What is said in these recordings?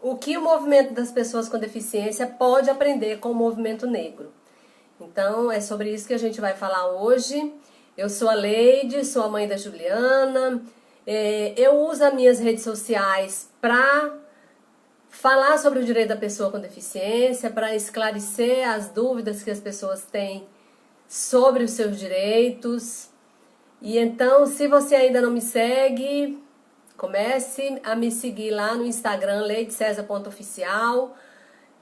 o que o movimento das pessoas com deficiência pode aprender com o movimento negro. Então, é sobre isso que a gente vai falar hoje. Eu sou a Leide, sou a mãe da Juliana. Eu uso as minhas redes sociais para falar sobre o direito da pessoa com deficiência, para esclarecer as dúvidas que as pessoas têm sobre os seus direitos. E então, se você ainda não me segue, comece a me seguir lá no Instagram, leidecesar.oficial.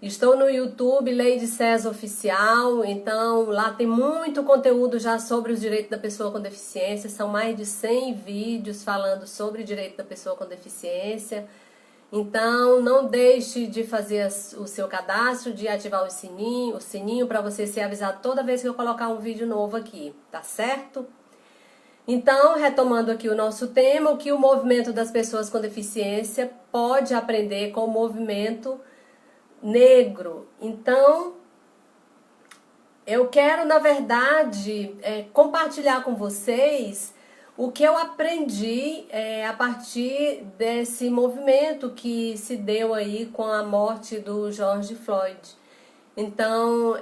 Estou no YouTube, Leide César Oficial, então lá tem muito conteúdo já sobre os direitos da pessoa com deficiência. São mais de 100 vídeos falando sobre o direito da pessoa com deficiência. Então não deixe de fazer o seu cadastro, de ativar o sininho para você ser avisado toda vez que eu colocar um vídeo novo aqui, tá certo? Então, retomando aqui o nosso tema, o que o movimento das pessoas com deficiência pode aprender com o movimento negro. Então, eu quero, na verdade, compartilhar com vocês o que eu aprendi a partir desse movimento que se deu aí com a morte do George Floyd. Então,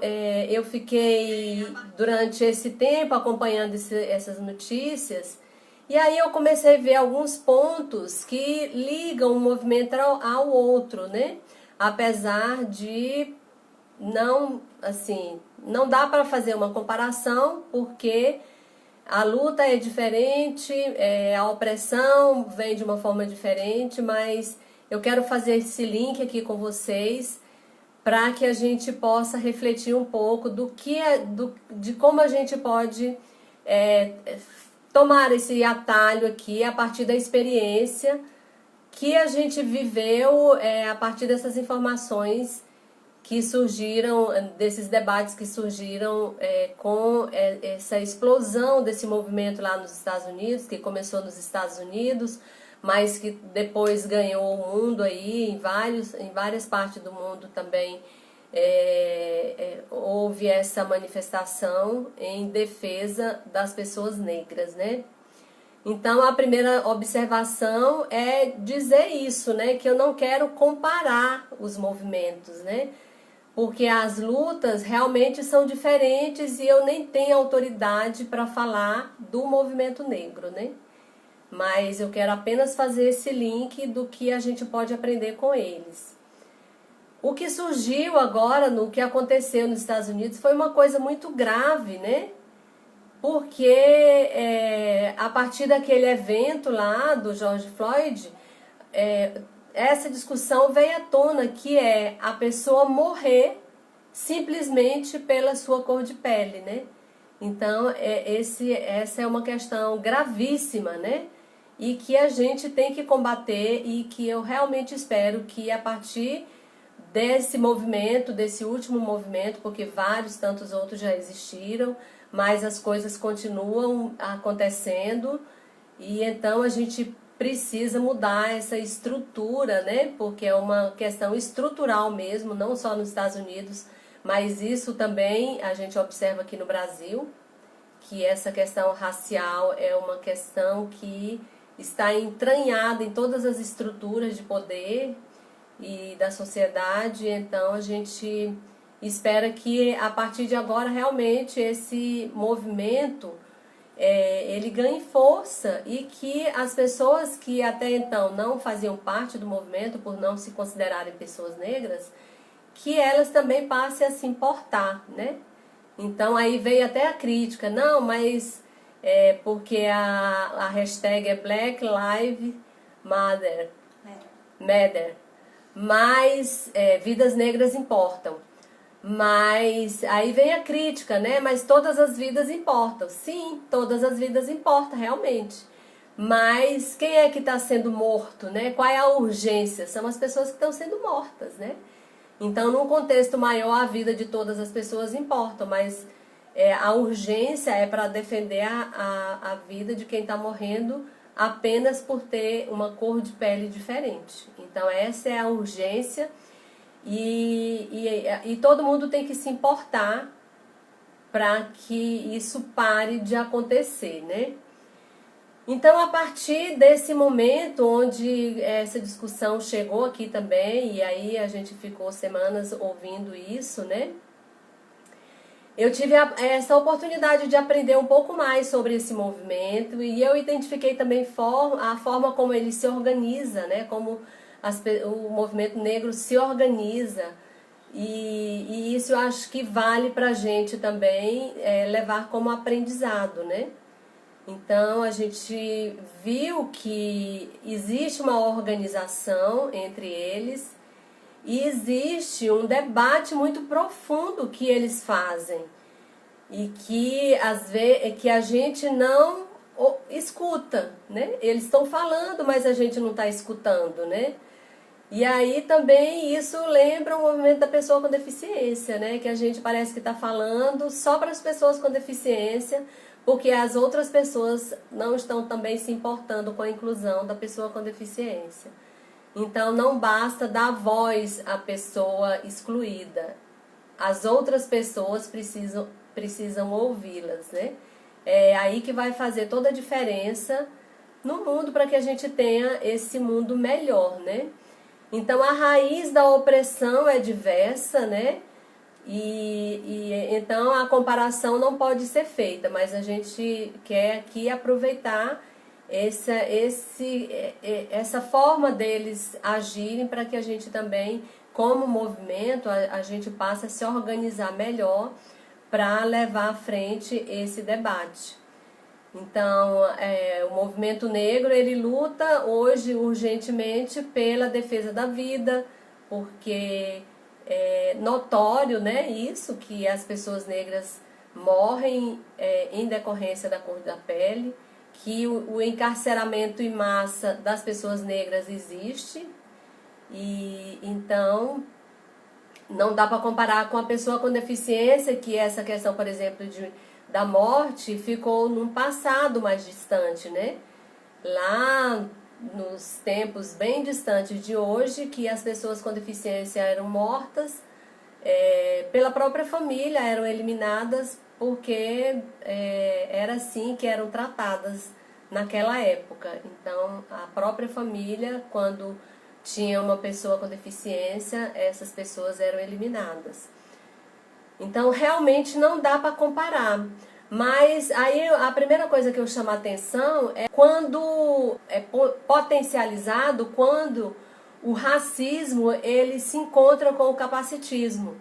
eu fiquei durante esse tempo acompanhando essas notícias e aí eu comecei a ver alguns pontos que ligam um movimento ao outro, né? Apesar de não dá para fazer uma comparação, porque a luta é diferente, a opressão vem de uma forma diferente, mas eu quero fazer esse link aqui com vocês para que a gente possa refletir um pouco de como a gente pode tomar esse atalho aqui a partir da experiência que a gente viveu a partir dessas informações que surgiram, desses debates que surgiram com essa explosão desse movimento lá nos Estados Unidos, que começou nos Estados Unidos, mas que depois ganhou o mundo aí, em várias partes do mundo também houve essa manifestação em defesa das pessoas negras, né? Então, a primeira observação é dizer isso, né? Que eu não quero comparar os movimentos, né? Porque as lutas realmente são diferentes e eu nem tenho autoridade para falar do movimento negro, né? Mas eu quero apenas fazer esse link do que a gente pode aprender com eles. O que surgiu agora, no que aconteceu nos Estados Unidos, foi uma coisa muito grave, né? Porque a partir daquele evento lá do George Floyd, essa discussão veio à tona, que é a pessoa morrer simplesmente pela sua cor de pele, né? Então, essa é uma questão gravíssima, né? E que a gente tem que combater e que eu realmente espero que a partir desse movimento, desse último movimento, porque vários tantos outros já existiram, mas as coisas continuam acontecendo e então a gente precisa mudar essa estrutura, né? Porque é uma questão estrutural mesmo, não só nos Estados Unidos, mas isso também a gente observa aqui no Brasil, que essa questão racial é uma questão que está entranhada em todas as estruturas de poder e da sociedade. Então a gente espera que a partir de agora realmente esse movimento ele ganhe força e que as pessoas que até então não faziam parte do movimento por não se considerarem pessoas negras, que elas também passem a se importar, né? Então aí veio até a crítica, não, mas porque a hashtag é Black Lives Matter, mas vidas negras importam. Mas aí vem a crítica, né? Mas todas as vidas importam. Sim, todas as vidas importam, realmente. Mas quem é que está sendo morto, né? Qual é a urgência? São as pessoas que estão sendo mortas, né? Então, num contexto maior, a vida de todas as pessoas importa, mas a urgência é para defender a vida de quem está morrendo apenas por ter uma cor de pele diferente. Então, essa é a urgência. E todo mundo tem que se importar para que isso pare de acontecer, né? Então, a partir desse momento onde essa discussão chegou aqui também, e aí a gente ficou semanas ouvindo isso, né? Eu tive essa oportunidade de aprender um pouco mais sobre esse movimento e eu identifiquei também a forma como ele se organiza, né? Como o movimento negro se organiza. E isso eu acho que vale pra gente também levar como aprendizado, né? Então a gente viu que existe uma organização entre eles e existe um debate muito profundo que eles fazem e que às vezes que a gente não escuta, né? Eles estão falando, mas a gente não está escutando, né? E aí também isso lembra o movimento da pessoa com deficiência, né? Que a gente parece que está falando só para as pessoas com deficiência, porque as outras pessoas não estão também se importando com a inclusão da pessoa com deficiência. Então não basta dar voz à pessoa excluída. As outras pessoas precisam ouvi-las, né? É aí que vai fazer toda a diferença no mundo para que a gente tenha esse mundo melhor, né? Então a raiz da opressão é diversa, né? Então a comparação não pode ser feita, mas a gente quer aqui aproveitar essa forma deles agirem para que a gente também, como movimento, a gente passe a se organizar melhor para levar à frente esse debate. Então, o movimento negro, ele luta hoje urgentemente pela defesa da vida, porque é notório, né, isso, que as pessoas negras morrem em decorrência da cor da pele, que o encarceramento em massa das pessoas negras existe, e então não dá para comparar com a pessoa com deficiência, que essa questão, por exemplo, da morte ficou num passado mais distante, né? Lá nos tempos bem distantes de hoje, que as pessoas com deficiência eram mortas pela própria família, eram eliminadas porque era assim que eram tratadas naquela época. Então, a própria família, quando tinha uma pessoa com deficiência, essas pessoas eram eliminadas. Então, realmente não dá para comparar. Mas aí a primeira coisa que eu chamo a atenção é quando é potencializado, quando o racismo ele se encontra com o capacitismo.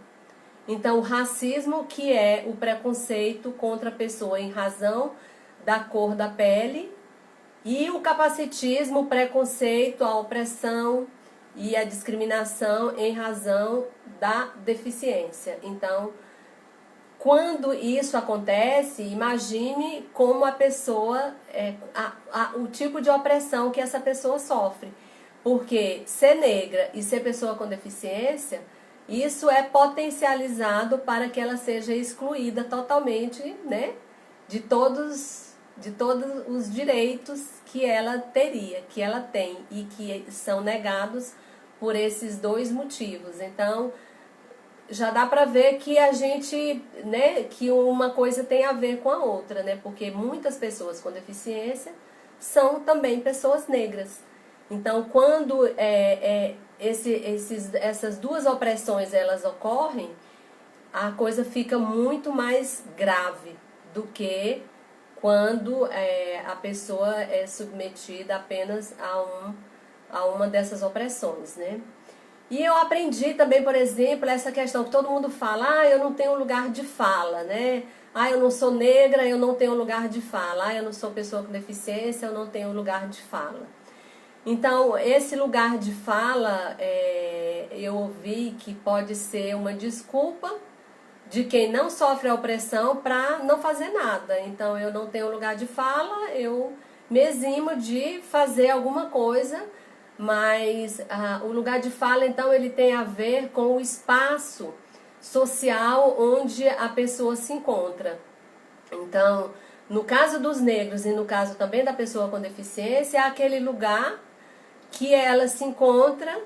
Então, o racismo, que é o preconceito contra a pessoa em razão da cor da pele, e o capacitismo, o preconceito, a opressão e a discriminação em razão da deficiência. Então, quando isso acontece, imagine como a pessoa, o tipo de opressão que essa pessoa sofre. Porque ser negra e ser pessoa com deficiência, isso é potencializado para que ela seja excluída totalmente, né, de todos os direitos que ela teria, que ela tem e que são negados por esses dois motivos. Então, já dá para ver que a gente, né, que uma coisa tem a ver com a outra, né? Porque muitas pessoas com deficiência são também pessoas negras. Então, quando essas duas opressões elas ocorrem, a coisa fica muito mais grave do que quando a pessoa é submetida apenas a uma dessas opressões, né? E eu aprendi também, por exemplo, essa questão que todo mundo fala, eu não tenho lugar de fala, né? Eu não sou negra, eu não tenho lugar de fala. Eu não sou pessoa com deficiência, eu não tenho lugar de fala. Então, esse lugar de fala, eu ouvi que pode ser uma desculpa de quem não sofre a opressão para não fazer nada. Então, eu não tenho lugar de fala, eu me eximo de fazer alguma coisa, mas o lugar de fala, então, ele tem a ver com o espaço social onde a pessoa se encontra. Então, no caso dos negros e no caso também da pessoa com deficiência, é aquele lugar que ela se encontra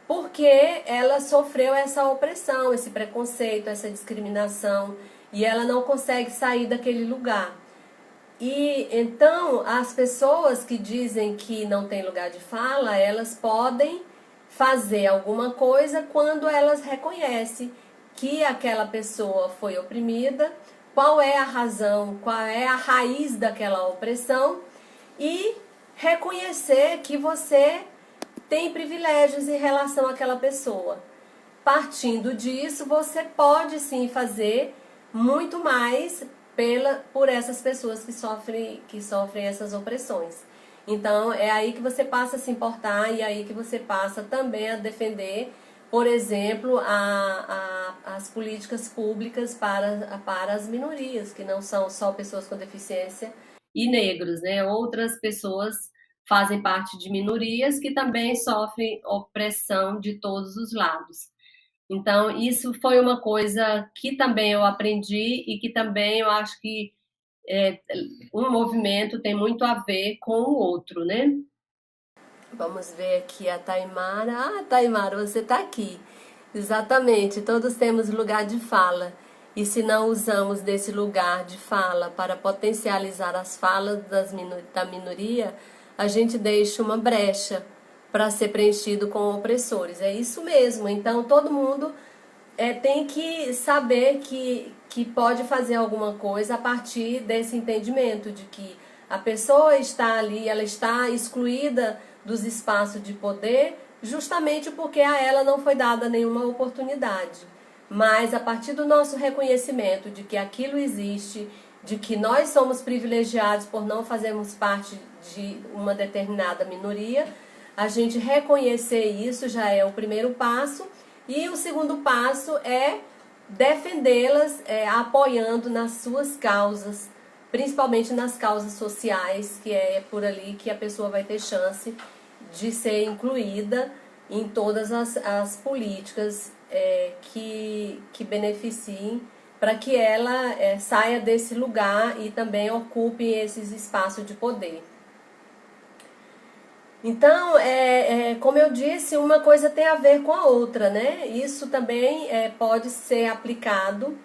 porque ela sofreu essa opressão, esse preconceito, essa discriminação, e ela não consegue sair daquele lugar. E então as pessoas que dizem que não tem lugar de fala, elas podem fazer alguma coisa quando elas reconhecem que aquela pessoa foi oprimida, qual é a razão, qual é a raiz daquela opressão e reconhecer que você tem privilégios em relação àquela pessoa. Partindo disso, você pode sim fazer muito mais por essas pessoas que sofrem essas opressões. Então, é aí que você passa a se importar e é aí que você passa também a defender, por exemplo, as políticas públicas para as minorias, que não são só pessoas com deficiência e negros, né? Outras pessoas fazem parte de minorias que também sofrem opressão de todos os lados. Então, isso foi uma coisa que também eu aprendi e que também eu acho que um movimento tem muito a ver com o outro, né? Vamos ver aqui a Taimara. Ah, Taimara, você está aqui. Exatamente, todos temos lugar de fala. E se não usamos desse lugar de fala para potencializar as falas da minoria, a gente deixa uma brecha para ser preenchido com opressores. É isso mesmo. Então, todo mundo tem que saber que pode fazer alguma coisa a partir desse entendimento de que a pessoa está ali, ela está excluída dos espaços de poder justamente porque a ela não foi dada nenhuma oportunidade. Mas a partir do nosso reconhecimento de que aquilo existe, de que nós somos privilegiados por não fazermos parte de uma determinada minoria, a gente reconhecer isso já é o primeiro passo. E o segundo passo é defendê-las, apoiando nas suas causas, principalmente nas causas sociais, que é por ali que a pessoa vai ter chance de ser incluída em todas as políticas que beneficiem para que ela saia desse lugar e também ocupe esses espaços de poder. Então, como eu disse, uma coisa tem a ver com a outra, né? Isso também pode ser aplicado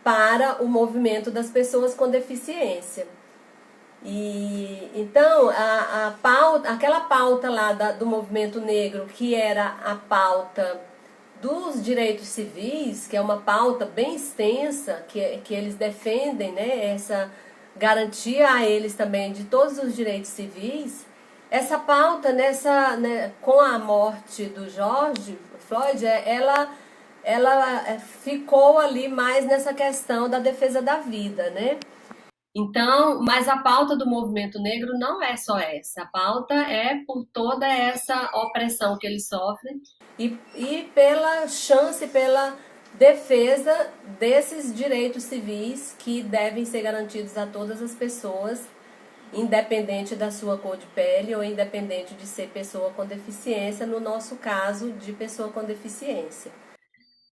para o movimento das pessoas com deficiência. E então, aquela pauta lá do movimento negro, que era a pauta dos direitos civis, que é uma pauta bem extensa, que eles defendem, né? Essa garantia a eles também de todos os direitos civis. Essa pauta, com a morte do George Floyd, ela ficou ali mais nessa questão da defesa da vida, né? Então, mas a pauta do movimento negro não é só essa. A pauta é por toda essa opressão que eles sofrem e pela chance, pela defesa desses direitos civis que devem ser garantidos a todas as pessoas, independente da sua cor de pele ou independente de ser pessoa com deficiência, no nosso caso, de pessoa com deficiência.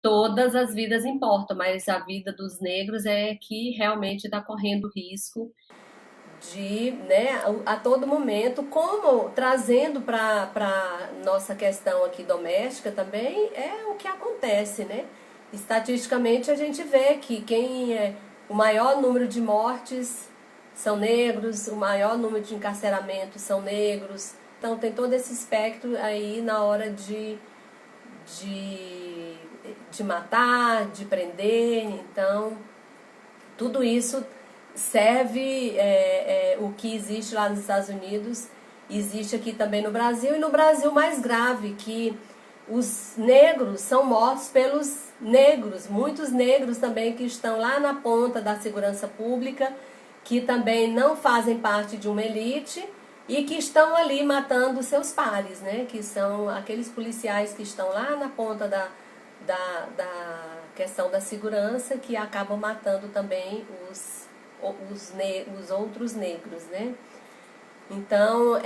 Todas as vidas importam, mas a vida dos negros é que realmente está correndo risco de, né, a todo momento, como trazendo para nossa questão aqui doméstica também, é o que acontece, né? Estatisticamente a gente vê que o maior número de mortes são negros, o maior número de encarceramentos são negros. Então tem todo esse espectro aí na hora de matar, de prender. Então tudo isso serve, o que existe lá nos Estados Unidos, existe aqui também no Brasil, e no Brasil mais grave, que os negros são mortos pelos negros, muitos negros também que estão lá na ponta da segurança pública, que também não fazem parte de uma elite e que estão ali matando seus pares, né? Que são aqueles policiais que estão lá na ponta da questão da segurança, que acabam matando também os outros negros, né? Então,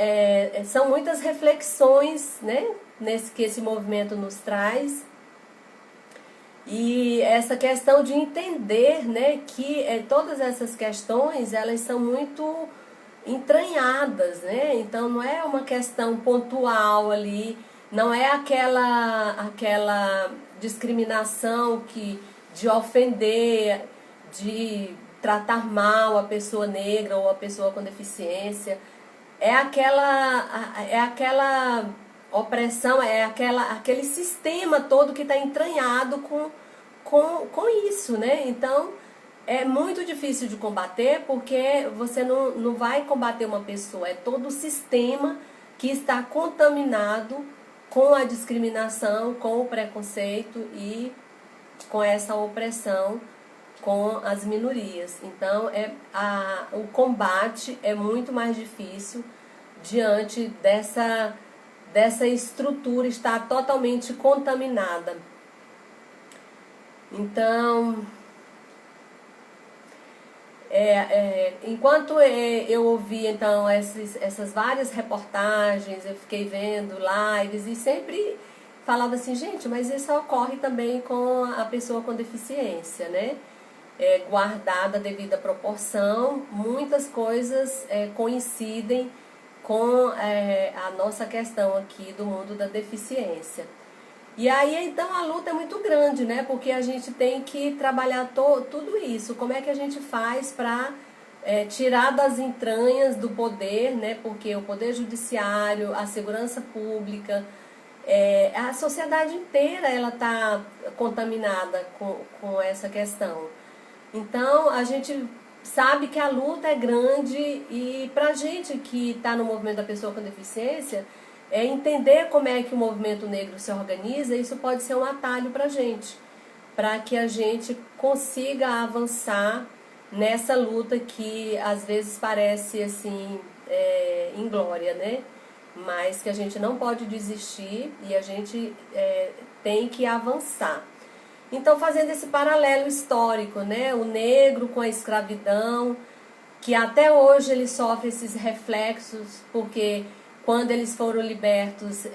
são muitas reflexões, né, que esse movimento nos traz. E essa questão de entender, né, que todas essas questões, elas são muito entranhadas, né? Então não é uma questão pontual ali, não é aquela discriminação de ofender, de tratar mal a pessoa negra ou a pessoa com deficiência. É aquela opressão, aquele sistema todo que está entranhado com isso, né? Então, é muito difícil de combater, porque você não vai combater uma pessoa, é todo o sistema que está contaminado com a discriminação, com o preconceito e com essa opressão com as minorias. Então, o combate é muito mais difícil diante dessa estrutura estar totalmente contaminada. Então, enquanto eu ouvi então essas várias reportagens, eu fiquei vendo lives e sempre falava assim, gente, mas isso ocorre também com a pessoa com deficiência, né? Guardada a devida proporção, muitas coisas coincidem com a nossa questão aqui do mundo da deficiência. E aí, então, a luta é muito grande, né? Porque a gente tem que trabalhar tudo isso. Como é que a gente faz para tirar das entranhas do poder, né? Porque o poder judiciário, a segurança pública, a sociedade inteira, ela está contaminada com essa questão. Então, a gente sabe que a luta é grande e pra gente que está no movimento da pessoa com deficiência, entender como é que o movimento negro se organiza, isso pode ser um atalho pra gente, para que a gente consiga avançar nessa luta que às vezes parece assim inglória, né? Mas que a gente não pode desistir e a gente tem que avançar. Então, fazendo esse paralelo histórico, né? O negro com a escravidão, que até hoje ele sofre esses reflexos, porque quando eles foram libertos,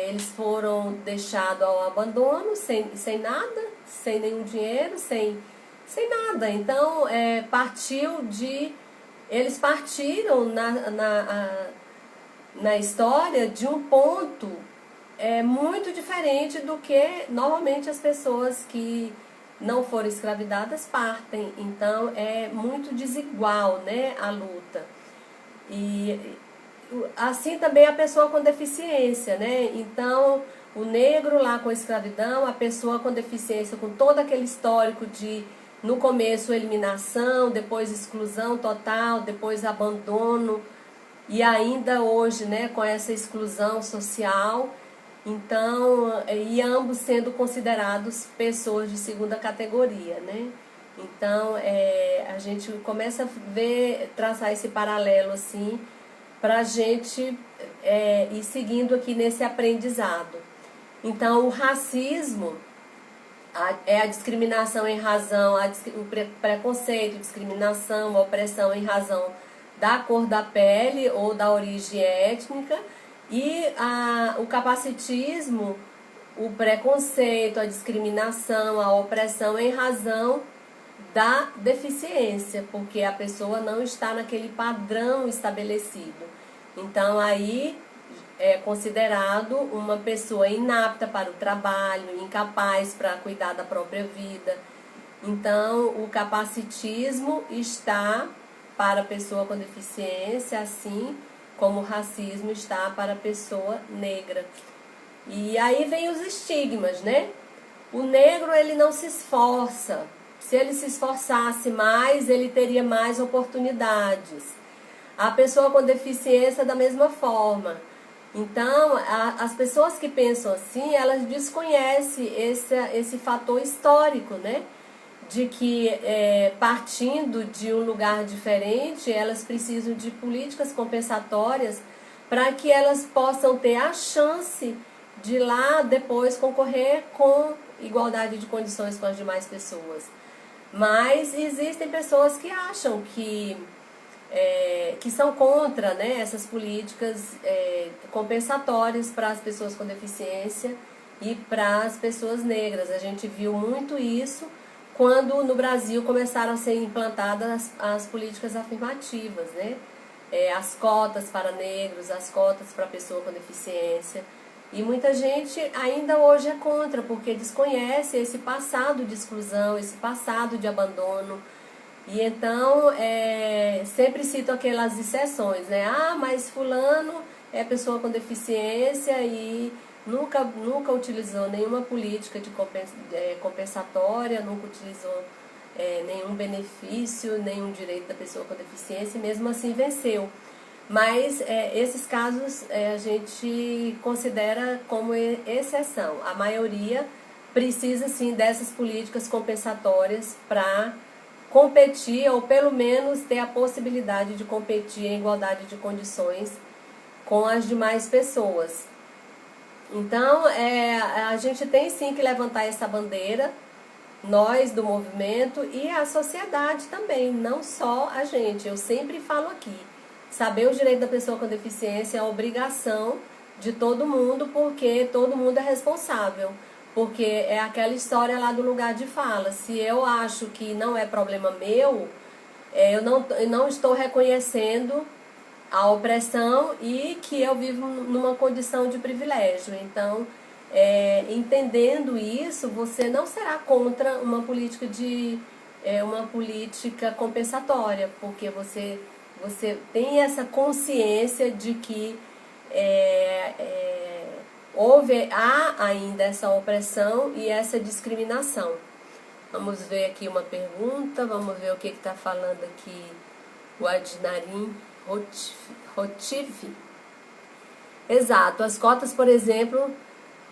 eles foram deixados ao abandono, sem nada, sem nenhum dinheiro, sem nada. Então, eles partiram na história de um ponto muito diferente do que normalmente as pessoas que não foram escravizadas partem. Então é muito desigual, né, a luta. E assim também a pessoa com deficiência, né? Então o negro lá com a escravidão, a pessoa com deficiência com todo aquele histórico de no começo eliminação, depois exclusão total, depois abandono e ainda hoje, né, com essa exclusão social. Então, e ambos sendo considerados pessoas de segunda categoria, né? Então, a gente começa a traçar esse paralelo assim, para a gente ir seguindo aqui nesse aprendizado. Então, o racismo é a discriminação em razão, o preconceito, discriminação, a opressão em razão da cor da pele ou da origem étnica. E o capacitismo, o preconceito, a discriminação, a opressão em razão da deficiência, porque a pessoa não está naquele padrão estabelecido. Então aí é considerado uma pessoa inapta para o trabalho, incapaz para cuidar da própria vida. Então o capacitismo está para a pessoa com deficiência, assim como o racismo está para a pessoa negra. E aí vem os estigmas, né? O negro, ele não se esforça. Se ele se esforçasse mais, ele teria mais oportunidades. A pessoa com deficiência da mesma forma. Então, as pessoas que pensam assim, elas desconhecem esse fator histórico, né? De que partindo de um lugar diferente, elas precisam de políticas compensatórias para que elas possam ter a chance de lá depois concorrer com igualdade de condições com as demais pessoas. Mas existem pessoas que acham que são contra, né, essas políticas compensatórias para as pessoas com deficiência e para as pessoas negras. A gente viu muito isso quando no Brasil começaram a ser implantadas as políticas afirmativas, né? As cotas para negros, as cotas para pessoa com deficiência. E muita gente ainda hoje é contra, porque desconhece esse passado de exclusão, esse passado de abandono. E então, sempre cito aquelas exceções, né? Ah, mas fulano é pessoa com deficiência e nunca utilizou nenhuma política de compensatória, nunca utilizou nenhum benefício, nenhum direito da pessoa com deficiência, e mesmo assim venceu. Mas esses casos a gente considera como exceção. A maioria precisa sim dessas políticas compensatórias para competir, ou pelo menos ter a possibilidade de competir em igualdade de condições com as demais pessoas. Então, a gente tem sim que levantar essa bandeira, nós do movimento e a sociedade também, não só a gente. Eu sempre falo aqui, saber os direitos da pessoa com deficiência é a obrigação de todo mundo, porque todo mundo é responsável. Porque é aquela história lá do lugar de fala. Se eu acho que não é problema meu, eu não estou reconhecendo a opressão e que eu vivo numa condição de privilégio. Então, entendendo isso, você não será contra uma política uma política compensatória, porque você tem essa consciência de que há ainda essa opressão e essa discriminação. Vamos ver aqui uma pergunta, vamos ver o que está falando aqui o Adnarim Rotif. Exato, as cotas, por exemplo,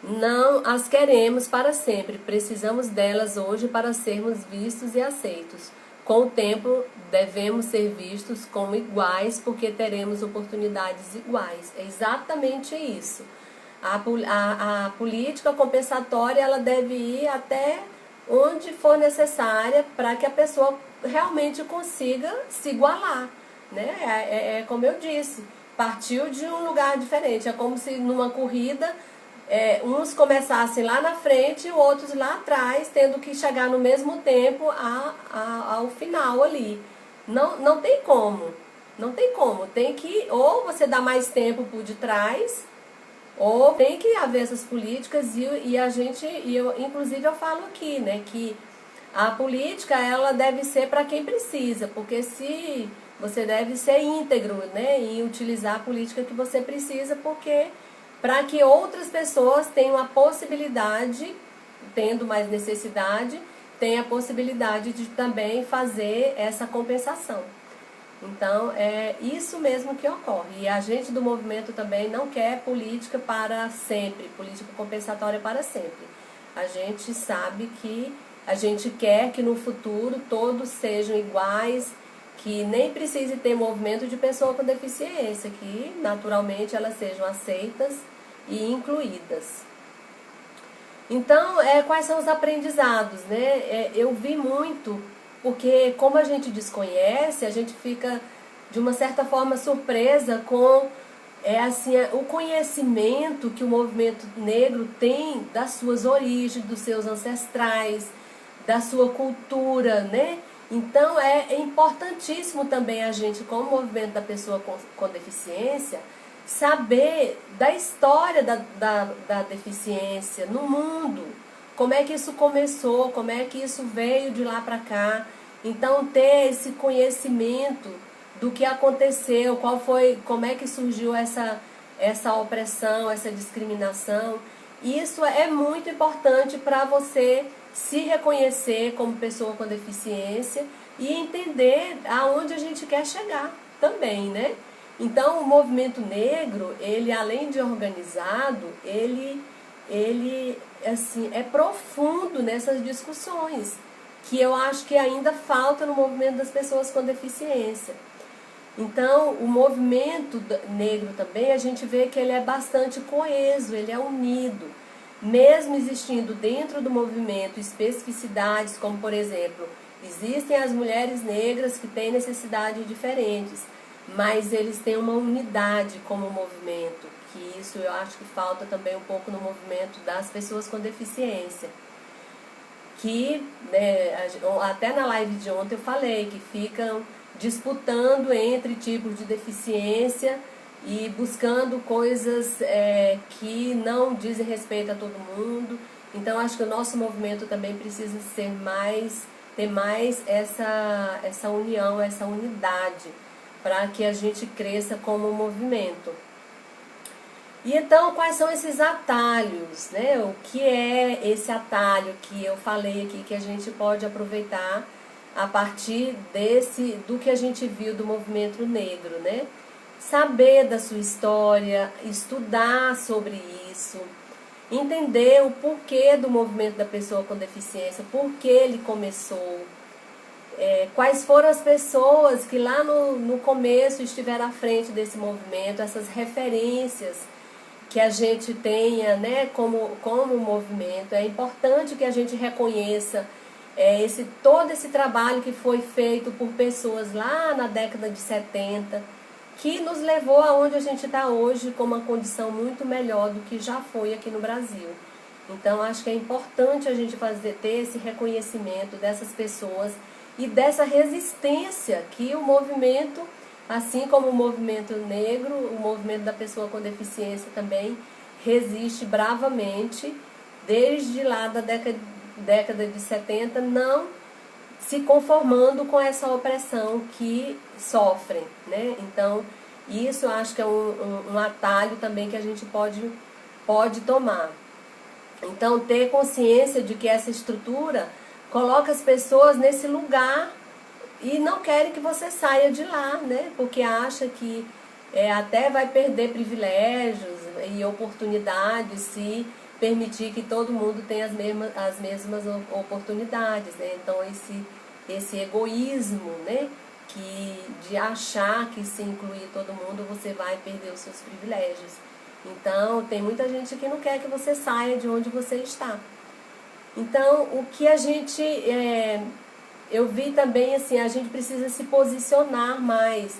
não as queremos para sempre, precisamos delas hoje para sermos vistos e aceitos. Com o tempo, devemos ser vistos como iguais, porque teremos oportunidades iguais. É exatamente isso. A política compensatória, ela deve ir até onde for necessária para que a pessoa realmente consiga se igualar, né? Como eu disse, partiu de um lugar diferente. É como se numa corrida uns começassem lá na frente e outros lá atrás, tendo que chegar no mesmo tempo ao final ali. Não tem como. Não tem como. Tem que, ou você dá mais tempo por de trás, ou tem que haver essas políticas inclusive eu falo aqui, né, que a política ela deve ser para quem precisa, porque se você deve ser íntegro, né, e utilizar a política que você precisa, porque para que outras pessoas tenham a possibilidade, tendo mais necessidade, tenha a possibilidade de também fazer essa compensação. Então, é isso mesmo que ocorre. E a gente do movimento também não quer política para sempre, política compensatória para sempre. A gente sabe que a gente quer que no futuro todos sejam iguais, que nem precise ter movimento de pessoa com deficiência, que naturalmente elas sejam aceitas e incluídas. Então, quais são os aprendizados, né? Eu vi muito, porque como a gente desconhece, a gente fica de uma certa forma surpresa com o conhecimento que o movimento negro tem das suas origens, dos seus ancestrais, da sua cultura, né? Então é importantíssimo também a gente, como movimento da pessoa com deficiência, saber da história da deficiência no mundo, como é que isso começou, como é que isso veio de lá para cá. Então ter esse conhecimento do que aconteceu, como é que surgiu essa opressão, essa discriminação. Isso é muito importante para você se reconhecer como pessoa com deficiência e entender aonde a gente quer chegar também, né? Então, o movimento negro, ele além de organizado, ele assim, é profundo nessas discussões, que eu acho que ainda falta no movimento das pessoas com deficiência. Então, o movimento negro também, a gente vê que ele é bastante coeso, ele é unido. Mesmo existindo dentro do movimento especificidades, como por exemplo, existem as mulheres negras que têm necessidades diferentes, mas eles têm uma unidade como movimento, que isso eu acho que falta também um pouco no movimento das pessoas com deficiência. Que, né, até na live de ontem eu falei que ficam disputando entre tipos de deficiência e buscando coisas que não dizem respeito a todo mundo. Então acho que o nosso movimento também precisa ser mais ter mais essa união, essa unidade, para que a gente cresça como movimento. E então, quais são esses atalhos, né? O que é esse atalho que eu falei aqui, que a gente pode aproveitar a partir do que a gente viu do movimento negro, né? Saber da sua história, estudar sobre isso, entender o porquê do movimento da pessoa com deficiência, por que ele começou, quais foram as pessoas que lá no começo estiveram à frente desse movimento, essas referências que a gente tenha, né, como movimento. É importante que a gente reconheça todo esse trabalho que foi feito por pessoas lá na década de 70, que nos levou aonde a gente está hoje, com uma condição muito melhor do que já foi aqui no Brasil. Então, acho que é importante a gente ter esse reconhecimento dessas pessoas e dessa resistência que o movimento, assim como o movimento negro, o movimento da pessoa com deficiência também resiste bravamente, desde lá da década de 70, não se conformando com essa opressão que sofrem, né? Então, isso eu acho que é um atalho também que a gente pode tomar. Então, ter consciência de que essa estrutura coloca as pessoas nesse lugar e não querem que você saia de lá, né? Porque acha que até vai perder privilégios e oportunidades se permitir que todo mundo tenha as mesmas oportunidades, né? Então, esse egoísmo, né? De achar que se incluir todo mundo você vai perder os seus privilégios. Então, tem muita gente que não quer que você saia de onde você está. Então, o que a gente... eu vi também, assim, a gente precisa se posicionar mais.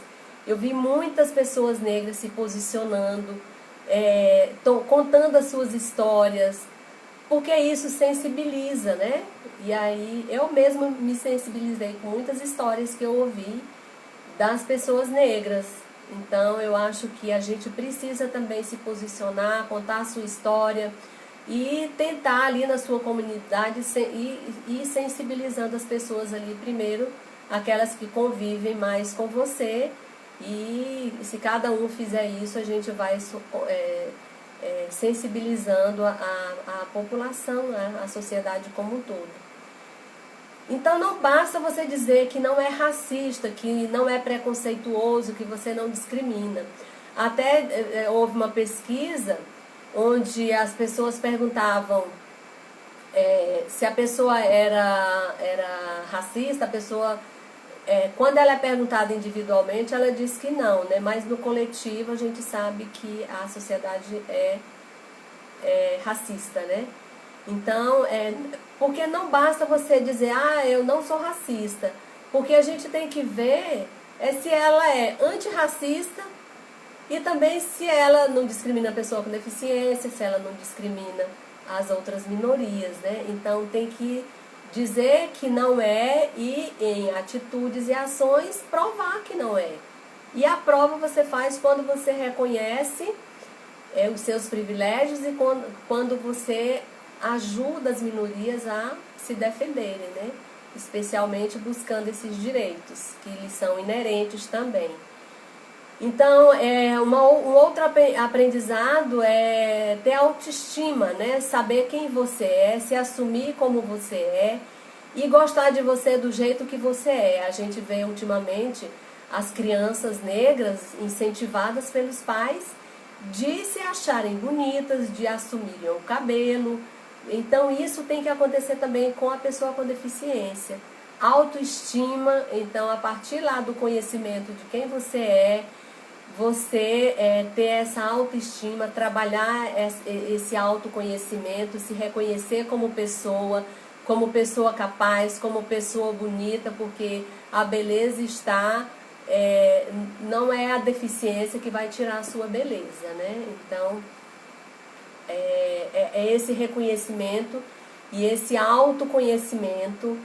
Eu vi muitas pessoas negras se posicionando, contando as suas histórias, porque isso sensibiliza, né? E aí, eu mesma me sensibilizei com muitas histórias que eu ouvi das pessoas negras. Então, eu acho que a gente precisa também se posicionar, contar a sua história e tentar ali na sua comunidade ir sensibilizando as pessoas ali primeiro, aquelas que convivem mais com você, e se cada um fizer isso, a gente vai sensibilizando a população, né, a sociedade como um todo. Então não basta você dizer que não é racista, que não é preconceituoso, que você não discrimina. Até houve uma pesquisa onde as pessoas perguntavam se a pessoa era racista, a pessoa, quando ela é perguntada individualmente, ela diz que não, né? Mas no coletivo a gente sabe que a sociedade é racista, né? Então, porque não basta você dizer, eu não sou racista, porque a gente tem que ver se ela é antirracista e também se ela não discrimina a pessoa com deficiência, se ela não discrimina as outras minorias, né? Então tem que dizer que não é e em atitudes e ações provar que não é. E a prova você faz quando você reconhece os seus privilégios e quando você ajuda as minorias a se defenderem, né? Especialmente buscando esses direitos que lhes são inerentes também. Então, um outro aprendizado é ter autoestima, né? Saber quem você é, se assumir como você é e gostar de você do jeito que você é. A gente vê ultimamente as crianças negras incentivadas pelos pais de se acharem bonitas, de assumirem o cabelo. Então, isso tem que acontecer também com a pessoa com deficiência. Autoestima, então, a partir lá do conhecimento de quem você ter essa autoestima, trabalhar esse autoconhecimento, se reconhecer como pessoa capaz, como pessoa bonita, porque a beleza está, não é a deficiência que vai tirar a sua beleza, né? Então, esse reconhecimento e esse autoconhecimento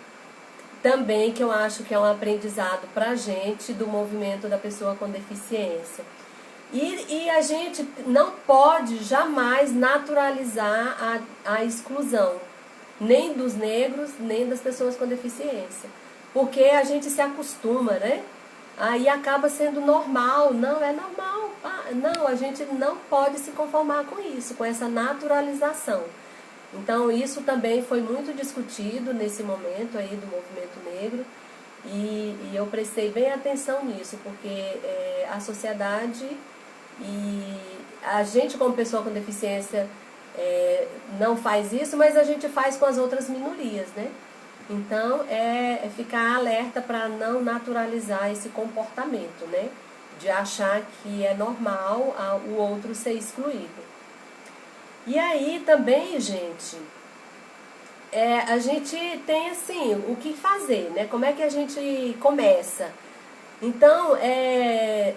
também que eu acho que é um aprendizado para a gente do movimento da pessoa com deficiência. E a gente não pode jamais naturalizar a exclusão. nem dos negros, nem das pessoas com deficiência. Porque a gente se acostuma, né? Aí acaba sendo normal. Não, é normal. Não, a gente não pode se conformar com isso, com essa naturalização. Então isso também foi muito discutido nesse momento aí do movimento negro. E eu prestei bem atenção nisso, porque a sociedade e a gente como pessoa com deficiência não faz isso, mas a gente faz com as outras minorias, né? Então é ficar alerta para não naturalizar esse comportamento, né? De achar que é normal o outro ser excluído. E aí também, gente, a gente tem assim, o que fazer, né? Como é que a gente começa? Então,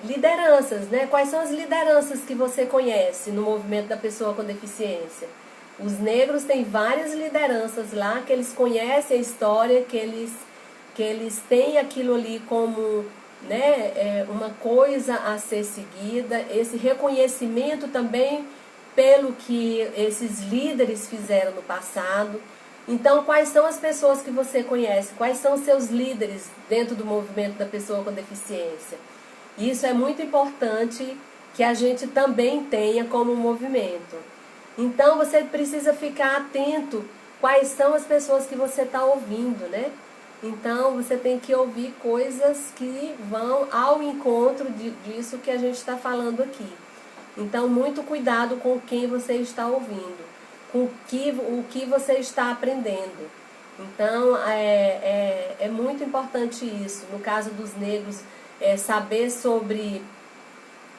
lideranças, né? Quais são as lideranças que você conhece no movimento da pessoa com deficiência? Os negros têm várias lideranças lá, que eles conhecem a história, que eles têm aquilo ali como, né, uma coisa a ser seguida, esse reconhecimento também pelo que esses líderes fizeram no passado. Então, quais são as pessoas que você conhece? Quais são os seus líderes dentro do movimento da pessoa com deficiência? Isso é muito importante que a gente também tenha como movimento. Então, você precisa ficar atento quais são as pessoas que você está ouvindo, né? Então, você tem que ouvir coisas que vão ao encontro disso que a gente está falando aqui. Então, muito cuidado com quem você está ouvindo, com o que você está aprendendo. Então, é muito importante isso. No caso dos negros, saber sobre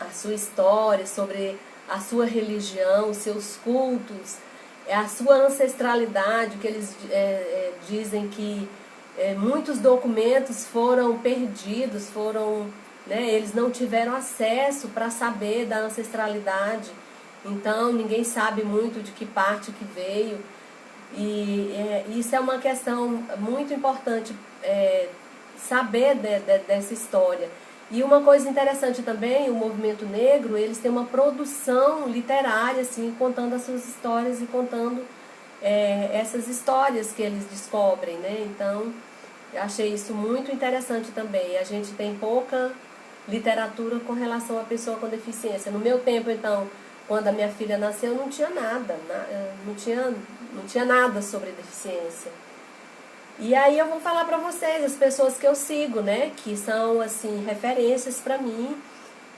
a sua história, sobre a sua religião, os seus cultos, a sua ancestralidade, que eles dizem que muitos documentos foram perdidos, né, eles não tiveram acesso para saber da ancestralidade. Então, ninguém sabe muito de que parte que veio. E isso é uma questão muito importante, saber dessa história. E uma coisa interessante também, o movimento negro, eles têm uma produção literária, assim, contando as suas histórias e contando essas histórias que eles descobrem, né? Então, eu achei isso muito interessante também. A gente tem pouca literatura com relação à pessoa com deficiência. No meu tempo, então, quando a minha filha nasceu, não tinha nada, não tinha nada sobre deficiência. E aí eu vou falar para vocês, as pessoas que eu sigo, né, que são, assim, referências para mim,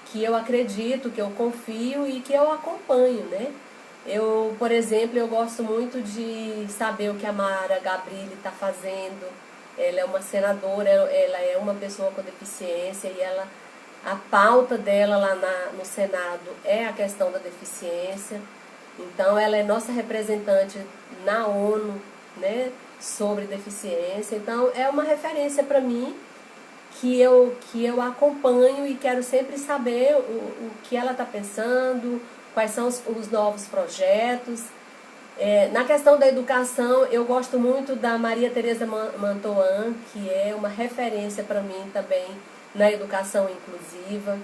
que eu acredito, que eu confio e que eu acompanho, né. Eu, por exemplo, eu gosto muito de saber o que a Mara Gabrilli está fazendo. Ela é uma senadora, ela é uma pessoa com deficiência e a pauta dela lá no Senado é a questão da deficiência. Então, ela é nossa representante na ONU, né, sobre deficiência. Então, é uma referência para mim que eu acompanho e quero sempre saber o que ela está pensando, quais são os novos projetos. Na questão da educação, eu gosto muito da Maria Tereza Mantoan, que é uma referência para mim também na educação inclusiva.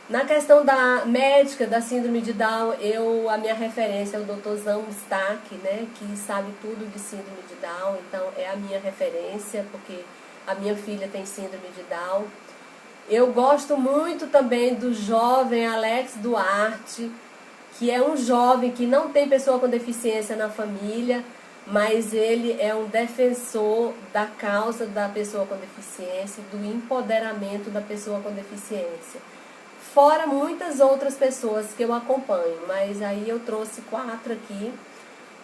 Na questão da médica, da síndrome de Down, a minha referência é o Dr. Zamo Stack, né, que sabe tudo de síndrome de Down, então é a minha referência, porque a minha filha tem síndrome de Down. Eu gosto muito também do jovem Alex Duarte, que é um jovem que não tem pessoa com deficiência na família, mas ele é um defensor da causa da pessoa com deficiência, do empoderamento da pessoa com deficiência. Fora muitas outras pessoas que eu acompanho, mas aí eu trouxe 4 aqui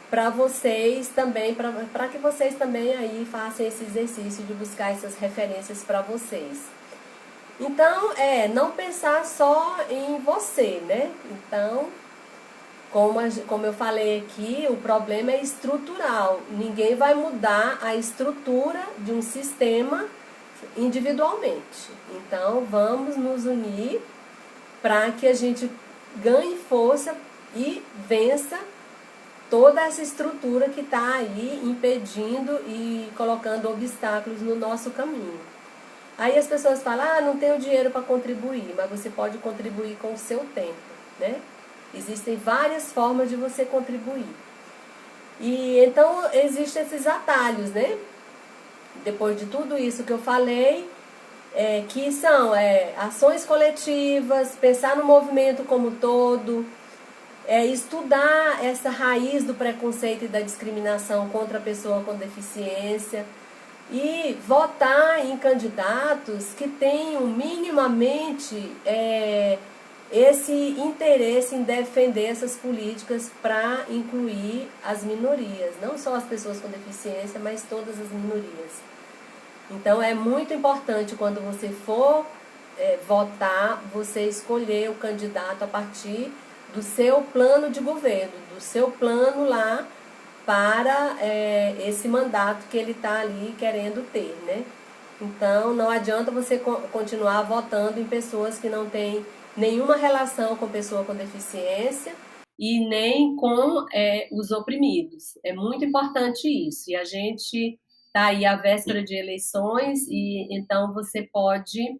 para vocês também, para que vocês também aí façam esse exercício de buscar essas referências para vocês. Então, não pensar só em você, né? Então, como eu falei aqui, o problema é estrutural. Ninguém vai mudar a estrutura de um sistema individualmente. Então, vamos nos unir para que a gente ganhe força e vença toda essa estrutura que está aí impedindo e colocando obstáculos no nosso caminho. Aí as pessoas falam, não tenho dinheiro para contribuir, mas você pode contribuir com o seu tempo, né? Existem várias formas de você contribuir. E então existem esses atalhos, né? Depois de tudo isso que eu falei, que são ações coletivas, pensar no movimento como um todo, estudar essa raiz do preconceito e da discriminação contra a pessoa com deficiência e votar em candidatos que tenham minimamente esse interesse em defender essas políticas para incluir as minorias, não só as pessoas com deficiência, mas todas as minorias. Então é muito importante quando você for votar, você escolher o candidato a partir do seu plano de governo, do seu plano lá para esse mandato que ele está ali querendo ter, né? Então não adianta você continuar votando em pessoas que não têm nenhuma relação com pessoa com deficiência e nem com os oprimidos. É muito importante isso. E a gente está aí à véspera de eleições e então você pode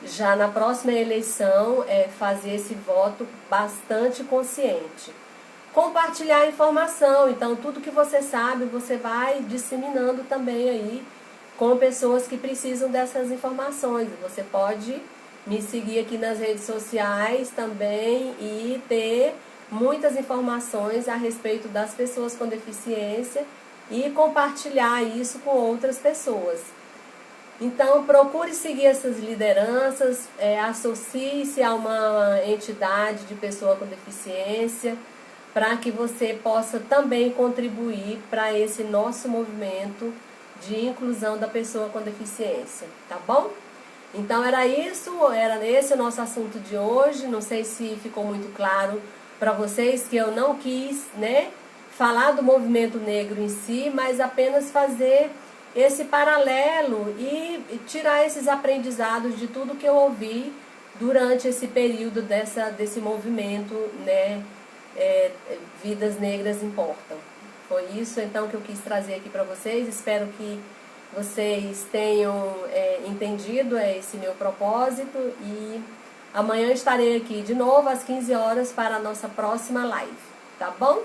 já na próxima eleição fazer esse voto bastante consciente. Compartilhar a informação, então tudo que você sabe você vai disseminando também aí com pessoas que precisam dessas informações. Você pode me seguir aqui nas redes sociais também e ter muitas informações a respeito das pessoas com deficiência e compartilhar isso com outras pessoas. Então, procure seguir essas lideranças, associe-se a uma entidade de pessoa com deficiência, para que você possa também contribuir para esse nosso movimento de inclusão da pessoa com deficiência, tá bom? Então era esse o nosso assunto de hoje. Não sei se ficou muito claro para vocês que eu não quis, né, falar do movimento negro em si, mas apenas fazer esse paralelo e tirar esses aprendizados de tudo que eu ouvi durante esse período desse movimento, né, Vidas Negras Importam. Foi isso então que eu quis trazer aqui para vocês. Espero que vocês tenham entendido esse meu propósito e amanhã estarei aqui de novo às 15 horas para a nossa próxima live, tá bom?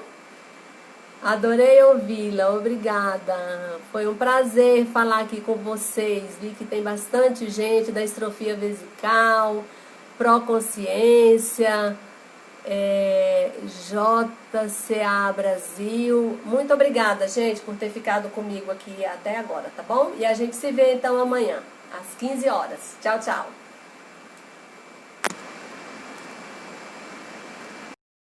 Adorei ouvi-la, obrigada. Foi um prazer falar aqui com vocês. Vi que tem bastante gente da distrofia vesical, Proconsciência, JCA Brasil. Muito obrigada, gente, por ter ficado comigo aqui até agora, tá bom? E a gente se vê então amanhã, às 15 horas. Tchau, tchau.